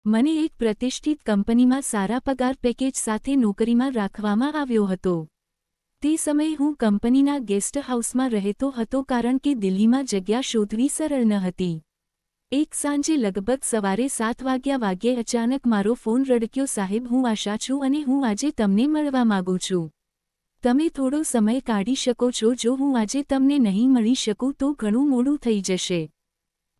મને એક પ્રતિષ્ઠિત કંપનીમાં સારા પગાર પેકેજ સાથે નોકરીમાં રાખવામાં આવ્યો હતો। તે સમયે હું કંપનીના ગેસ્ટ હાઉસમાં રહેતો હતો કારણ કે દિલ્હીમાં જગ્યા શોધવી સરળ ન હતી। એક સાંજે લગભગ સવારે 7 વાગ્યે અચાનક મારો ફોન રડક્યો, સાહેબ, હું આશા છું અને હું આજે તમને મળવા માંગુ છું। તમે થોડો સમય કાઢી શકો છો? જો હું આજે તમને નહીં મળી શકું તો ઘણું મોડું થઈ જશે।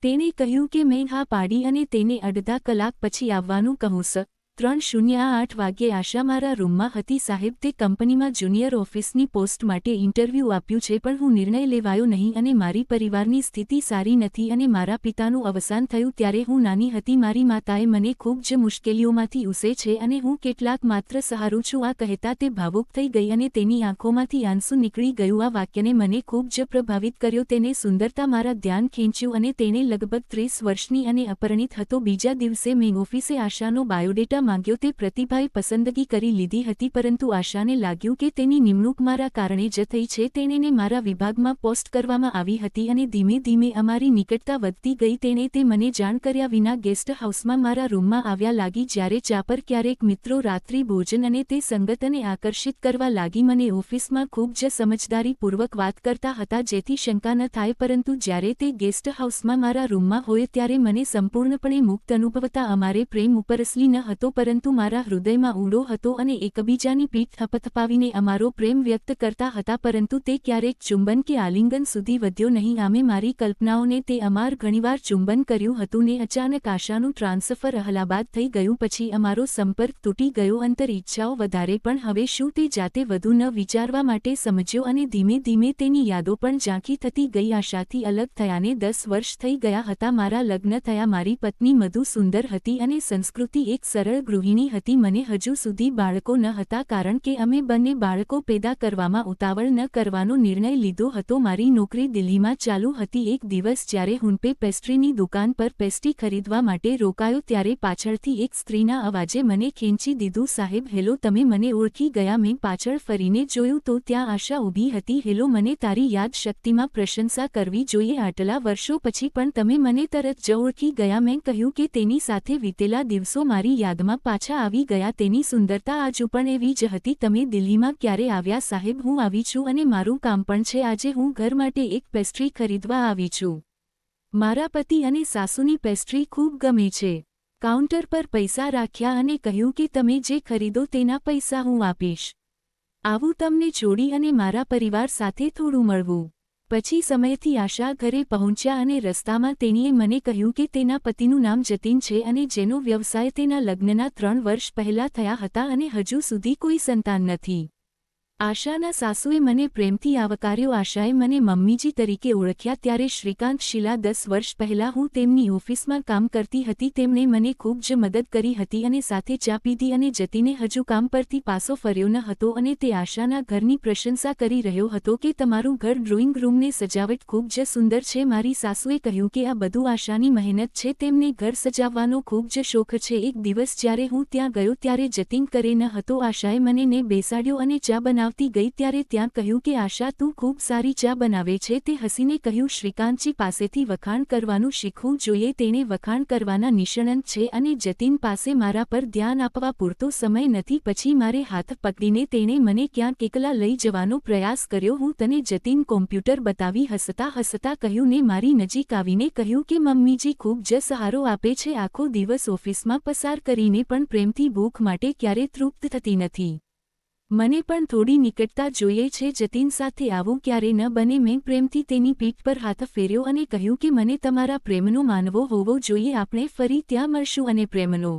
તેણે કહ્યું કે મેં હા પાડી અને તેને અડધા કલાક પછી આવવાનું કહું। 3:08 વાગ્યે આશા મારા રૂમમાં હતી। સાહેબ, તે કંપનીમાં જુનિયર ઓફિસની પોસ્ટ માટે ઇન્ટરવ્યૂ આપ્યું છે, પણ હું નિર્ણય લેવાયો નહીં અને મારી પરિવારની સ્થિતિ સારી નથી અને મારા પિતાનું અવસાન થયું ત્યારે હું નાની હતી। મારી માતાએ મને ખૂબ જ મુશ્કેલીઓમાંથી ઉસે છે અને હું કેટલાક માત્ર સહારું છું। આ કહેતા તે ભાવુક થઈ ગઈ અને તેની આંખોમાંથી આંસુ નીકળી ગયું। આ વાક્યને મને ખૂબ જ પ્રભાવિત કર્યો। તેને સુંદરતા મારા ધ્યાન ખેંચ્યું અને તેણે લગભગ 30 વર્ષની અને અપરિણિત હતો। બીજા દિવસે મેં ઓફિસે આશાનો બાયોડેટા માંગ્યો। તે પ્રતિભાએ પસંદગી કરી લીધી હતી, પરંતુ આશાને લાગ્યું કે તેની નિમણૂક મારા કારણે જ થઈ છે। તેણીને મારા વિભાગમાં પોસ્ટ કરવામાં આવી હતી અને ધીમે ધીમે અમારી નિકટતા વધતી ગઈ। તેણે તે મને જાણ કર્યા વિના ગેસ્ટ હાઉસમાં મારા રૂમમાં આવ્યા લાગી જ્યારે ચા પર ક્યારેક મિત્રો રાત્રિ ભોજન, અને તે સંગત અને આકર્ષિત કરવા લાગી। મને ઓફિસમાં ખૂબ જ સમજદારીપૂર્વક વાત કરતા હતા જેથી શંકા ન થાય, પરંતુ જ્યારે તે ગેસ્ટ હાઉસમાં મારા રૂમમાં હોય ત્યારે મને સંપૂર્ણપણે મુક્ત અનુભવતા। અમારે પ્રેમ ઉપર અસલી ન હતો, પરંતુ મારા હૃદયમાં ઊંડો હતો અને એકબીજાની પીઠ થપથપાવીને અમારો પ્રેમ વ્યક્ત કરતા હતા, પરંતુ તે ક્યારેક ચુંબન કે આલિંગન સુધી વધ્યો નહીં। આમે મારી કલ્પનાઓને તે અમાર ઘણીવાર ચુંબન કર્યું હતું ને અચાનક આશાનું ટ્રાન્સફર અલ્હાબાદ થઈ ગયું પછી અમારો સંપર્ક તૂટી ગયો। અંતર ઈચ્છાઓ વધારે, પણ હવે શું તે જાતે વધુ ન વિચારવા માટે સમજ્યો અને ધીમે ધીમે તેની યાદો પણ ઝાંખી થતી ગઈ। આશાથી અલગ થયાને 10 વર્ષ થઈ ગયા હતા। મારા લગ્ન થયા। મારી પત્ની મધુ સુંદર હતી અને સંસ્કૃતિ એક સરળ ગૃહિણી હતી। મને હજુ સુધી બાળકો ન હતા કારણ કે અમે બંને બાળકો પેદા કરવામાં ઉતાવળ ન કરવાનો નિર્ણય લીધો હતો। મારી નોકરી દિલ્હીમાં ચાલુ હતી। એક દિવસ જ્યારે હું પેસ્ટ્રીની દુકાન પર પેસ્ટ્રી ખરીદવા માટે રોકાયો ત્યારે પાછળથી એક સ્ત્રીના અવાજે મને ખેંચી દીધું। સાહેબ, હેલો, તમે મને ઓળખી ગયા? મેં પાછળ ફરીને જોયું તો ત્યાં આશા ઊભી હતી। હેલો, મને તારી યાદશક્તિમાં પ્રશંસા કરવી જોઈએ। આટલા વર્ષો પછી પણ તમે મને તરત જ ઓળખી ગયા। મેં કહ્યું કે તેની સાથે વીતેલા દિવસો મારી યાદમાં પાછા આવી ગયા। તેની સુંદરતા આજુ પણ એવી જ હતી। તમે દિલ્હીમાં ક્યારે આવ્યા? સાહેબ, હું આવી છું અને મારું કામ પણ છે। આજે હું ઘર માટે એક પેસ્ટ્રી ખરીદવા આવી છું। મારા પતિ અને સાસુની પેસ્ટ્રી ખૂબ ગમે છે। કાઉન્ટર પર પૈસા રાખ્યા અને કહ્યું કે તમે જે ખરીદો તેના પૈસા હું આપીશ। આવું તમને છોડી અને મારા પરિવાર સાથે થોડું મળવું। પછી સમયથી આશા ઘરે પહોંચ્યા અને રસ્તામાં તેણીએ મને કહ્યું કે તેના પતિનું નામ જતીન છે અને જેનો વ્યવસાય તેના લગ્નના 3 વર્ષ પહેલાં થયા હતા અને હજુ સુધી કોઈ સંતાન નથી। આશાના સાસુએ મને પ્રેમથી આવકાર્યો। આશાએ મને મમ્મીજી તરીકે ઓળખ્યા। ત્યારે શ્રીકાંત શીલા 10 વર્ષ પહેલાં હું તેમની ઓફિસમાં કામ કરતી હતી। તેમણે મને ખૂબ જ મદદ કરી હતી અને સાથે ચા પીધી અને જતીને હજુ કામ પરથી પાછો ફર્યો ન હતો અને તે આશાના ઘરની પ્રશંસા કરી રહ્યો હતો કે તમારું ઘર ડ્રોઈંગ રૂમને સજાવટ ખૂબ જ સુંદર છે। મારી સાસુએ કહ્યું કે આ બધું આશાની મહેનત છે। તેમને ઘર સજાવવાનો ખૂબ જ શોખ છે। એક દિવસ જ્યારે હું ત્યાં ગયો ત્યારે જતીન ઘરે ન હતો। આશાએ મને બેસાડ્યો અને ચા બનાવતી ગઈ ત્યારે ત્યાં કહ્યું કે આશા, તું ખૂબ સારી ચા બનાવે છે। તે હસીને કહ્યું, શ્રીકાંતજી પાસેથી વખાણ કરવાનું શીખવું જોઈએ। તેણે વખાણ કરવાના નિષ્ણાત છે અને જતીન પાસે મારા પર ધ્યાન આપવા પૂરતો સમય નથી। પછી મારે હાથ પકડીને તેણે મને ક્યાંક એકલા લઈ જવાનો પ્રયાસ કર્યો। હું તને જતીન કોમ્પ્યુટર બતાવી હસતા હસતા કહ્યું ને મારી નજીક આવીને કહ્યું કે મમ્મીજી ખૂબ જ સહારો આપે છે। આખો દિવસ ઓફિસમાં પસાર કરીને પણ પ્રેમથી ભૂખ માટે ક્યારે તૃપ્ત થતી નથી। મને પણ થોડી નિકટતા જોઈએ છે। જતીન સાથે આવું ક્યારે ન બને। મેં પ્રેમથી તેની પીઠ પર હાથ ફેર્યો અને કહ્યું કે મને તમારા પ્રેમનો માનવો હોવો જોઈએ। આપણે ફરી ત્યાં મળશું અને પ્રેમનો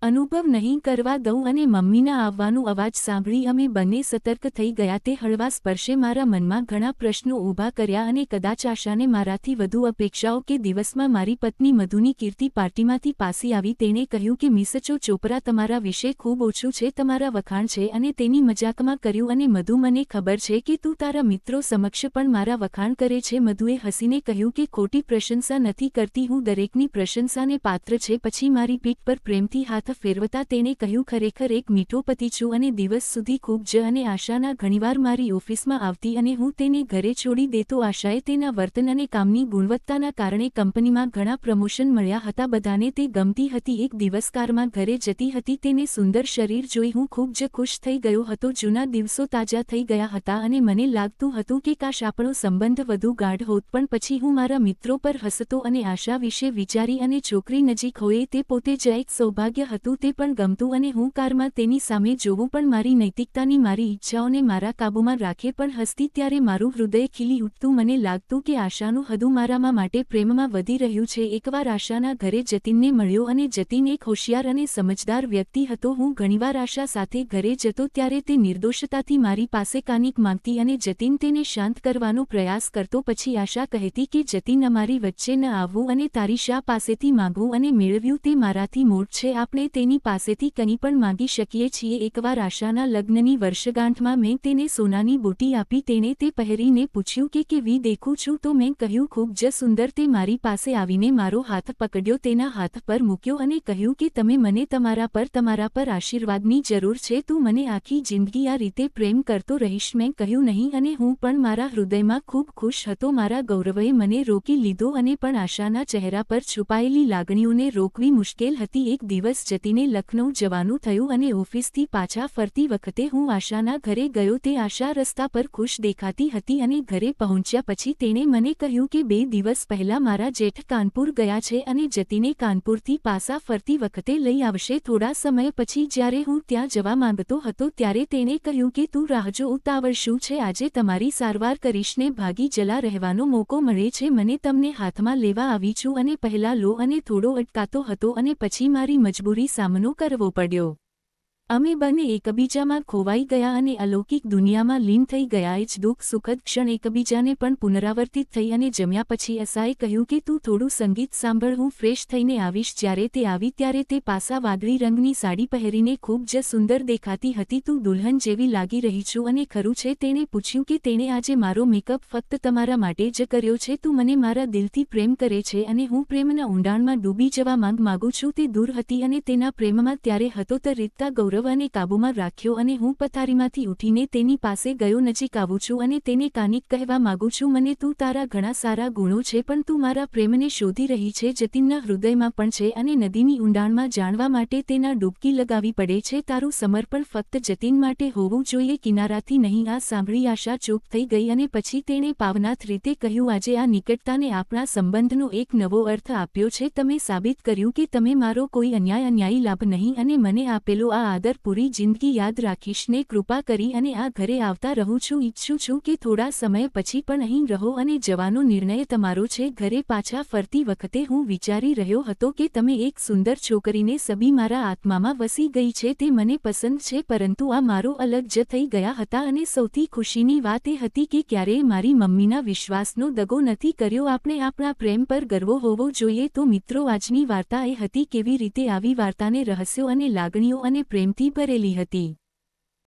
અનુભવ નહીં કરવા દઉં। અને મમ્મીના આવવાનો અવાજ સાંભળી અમે બંને સતર્ક થઈ ગયા। તે હળવા સ્પર્શે મારા મનમાં ઘણા પ્રશ્નો ઊભા કર્યા અને કદાચ આશાને મારાથી વધુ અપેક્ષાઓ કે દિવસમાં મારી પત્ની મધુની કીર્તિ પાર્ટીમાંથી પાછી આવી। તેણે કહ્યું કે મિસચો ચોપરા, તમારા વિશે ખૂબ ઓછું છે, તમારા વખાણ છે અને તેની મજાકમાં કર્યું અને મધુ, મને ખબર છે કે તું તારા મિત્રો સમક્ષ પણ મારા વખાણ કરે છે। મધુએ હસીને કહ્યું કે ખોટી પ્રશંસા નથી કરતી, હું દરેકની પ્રશંસાને પાત્ર છે। પછી મારી પીઠ પર પ્રેમથી હાથ હાથ ફેરવતા તેણે કહ્યું, ખરેખર એક મીઠો પતિ છું અને દિવસ સુધી ખૂબ જ અને આશાના ઘણીવાર મારી ઓફિસમાં આવતી અને હું તેને ઘરે છોડી દેતો. આશાએ તેના વર્તન અને કામની ગુણવત્તાના કારણે કંપનીમાં ઘણા પ્રમોશન મળ્યા હતા. બધાને તે ગમતી હતી. એક દિવસ કારમાં ઘરે જતી હતી. તેને સુંદર શરીર જોઈ હું ખૂબ જ ખુશ થઈ ગયો હતો. જૂના દિવસો તાજા થઈ ગયા હતા અને મને લાગતું હતું કે કાશ આપણો સંબંધ વધુ ગાઢ હોત. પણ પછી હું મારા મિત્રો પર હસતો અને આશા વિશે વિચારી અને છોકરી નજીક હોય તે પોતે જ એક સૌભાગ્ય હતું. તે પણ ગમતું અને હું કારમાં તેની સામે જોવું પણ મારી નૈતિકતાની મારી ઈચ્છાઓને મારા કાબૂમાં રાખે પણ હસતી ત્યારે મારું હૃદય ખીલી ઉઠતું. મને લાગતું કે આશાનું હદું મારામાં માટે પ્રેમમાં વધી રહ્યું છે. એકવાર આશાના ઘરે જતીનને મળ્યો અને જતીન એક હોશિયાર અને સમજદાર વ્યક્તિ હતો. હું ઘણીવાર આશા સાથે ઘરે જતો ત્યારે તે નિર્દોષતાથી મારી પાસે કાનિક માંગતી અને જતીન તેને શાંત કરવાનો પ્રયાસ કરતો. પછી આશા કહેતી કે જતીન, અમારી વચ્ચે ન આવવું અને તારી શા પાસેથી માંગવું અને મેળવ્યું તે મારાથી મોટ છે. આપણે તેની પાસેથી કંઈ પણ માંગી શકીએ છીએ. એકવાર આશાના લગ્નની વર્ષગાંઠમાં મેં તેને સોનાની બુટ્ટી આપી. તેણે તે પહેરીને પૂછ્યું કે કેવી દેખું છું? તો મેં કહ્યું, ખૂબ જ સુંદર. તે મારી પાસે આવીને મારો હાથ પકડ્યો, તેના હાથ પર મૂક્યો અને કહ્યું કે તમે મને તમારા પર આશીર્વાદની જરૂર છે. તું મને આખી જિંદગી આ રીતે પ્રેમ કરતો રહીશ? મેં કહ્યું નહીં અને હું પણ મારા હૃદયમાં ખૂબ ખુશ હતો. મારા ગૌરવએ મને રોકી લીધો અને પણ આશાના ચહેરા પર છુપાયેલી લાગણીઓને રોકવી મુશ્કેલ હતી. એક દિવસ જતીને લખનૌ જવાનું થયું અને ઓફિસથી પાછા ફરતી વખતે હું આશાના ઘરે ગયો. તે આશા રસ્તા પર ખુશ દેખાતી હતી અને ઘરે પહોંચ્યા પછી તેણે મને કહ્યું કે 2 દિવસ પહેલા મારા જેઠ કાનપુર ગયા છે અને જતીને કાનપુરથી પાછા ફરતી વખતે લઈ આવશે. થોડા સમય પછી જ્યારે હું ત્યાં જવા માંગતો હતો ત્યારે તેણે કહ્યું કે તું રાહજો, ઉતાવળ શું છે? આજે તમારી સારવાર કરીશને ભાગી જલા રહેવાનો મોકો મળે છે. મને તમને હાથમાં લેવા આવી છું અને પહેલા લો. અને થોડો અટકાતો હતો અને પછી મારી મજબૂરી સામનો કરવો પડ્યો. અમે બંને એકબીજામાં ખોવાઈ ગયા અને અલૌકિક દુનિયામાં લીન થઈ ગયા. એ જ દુઃખ સુખદ ક્ષણ એકબીજાને પણ પુનરાવર્તિત થઈ અને જમ્યા પછી આશાએ કહ્યું કે તું થોડું સંગીત સાંભળ, હું ફ્રેશ થઈને આવીશ. જ્યારે તે આવી ત્યારે તે પાસા વાદળી રંગની સાડી પહેરીને ખૂબ જ સુંદર દેખાતી હતી. તું દુલ્હન જેવી લાગી રહી છું. અને ખરું છે? તેણે પૂછ્યું કે તેણે આજે મારો મેકઅપ ફક્ત તમારા માટે જ કર્યો છે. તું મને મારા દિલથી પ્રેમ કરે છે અને હું પ્રેમના ઊંડાણમાં ડૂબી જવા માંગુ છું. તે દૂર હતી અને તેના પ્રેમમાં ત્યારે હતો તે રીતતા ગૌરવ અને કાબૂમાં રાખ્યો અને હું પથારીમાંથી ઉઠીને તેની પાસે ગયો. નજીક આવું છું અને તેને કાનિક કહેવા માંગુ છું, મને તું તારા ઘણા સારા ગુણો છે પણ તું મારા પ્રેમને શોધી રહી છે. જતીનના હૃદયમાં પણ છે અને નદીની ઊંડાણમાં જાણવા માટે તેના ડૂબકી લગાવી પડે છે. તારું સમર્પણ ફક્ત જતીન માટે હોવું જોઈએ, કિનારાથી નહીં. આ સાંભળી આશા ચૂપ થઈ ગઈ અને પછી તેણે પાવનાથ રીતે કહ્યું, આજે આ નિકટતાને આપણા સંબંધનો એક નવો અર્થ આપ્યો છે. તમે સાબિત કર્યું કે તમે મારો કોઈ અન્યાયી લાભ નહીં અને મને આપેલો આ આદર પૂરી જિંદગી યાદ રાખીશ. ને કૃપા કરી અને આ ઘરે આવતા રહું છું. ઈચ્છું છું કે થોડા સમય પછી પણ અહીં રહો અને જવાનો નિર્ણય તમારો છે. ઘરે પાછા ફરતી વખતે હું વિચારી રહ્યો હતો કે તમે એક સુંદર છોકરીને સબી મારા આત્મામાં વસી ગઈ છે. તે મને પસંદ છે પરંતુ આ મારો અલગ જ થઈ ગયા હતા. અને સૌથી ખુશીની વાત એ હતી કે ક્યારેય મારી મમ્મીના વિશ્વાસનો દગો નથી કર્યો. આપણે આપણા પ્રેમ પર ગર્વ હોવો જોઈએ. તો મિત્રો, આજની વાર્તા એ હતી કેવી રીતે આવી વાર્તાને રહસ્યો અને લાગણીઓ અને પ્રેમથી ભરેલી હતી.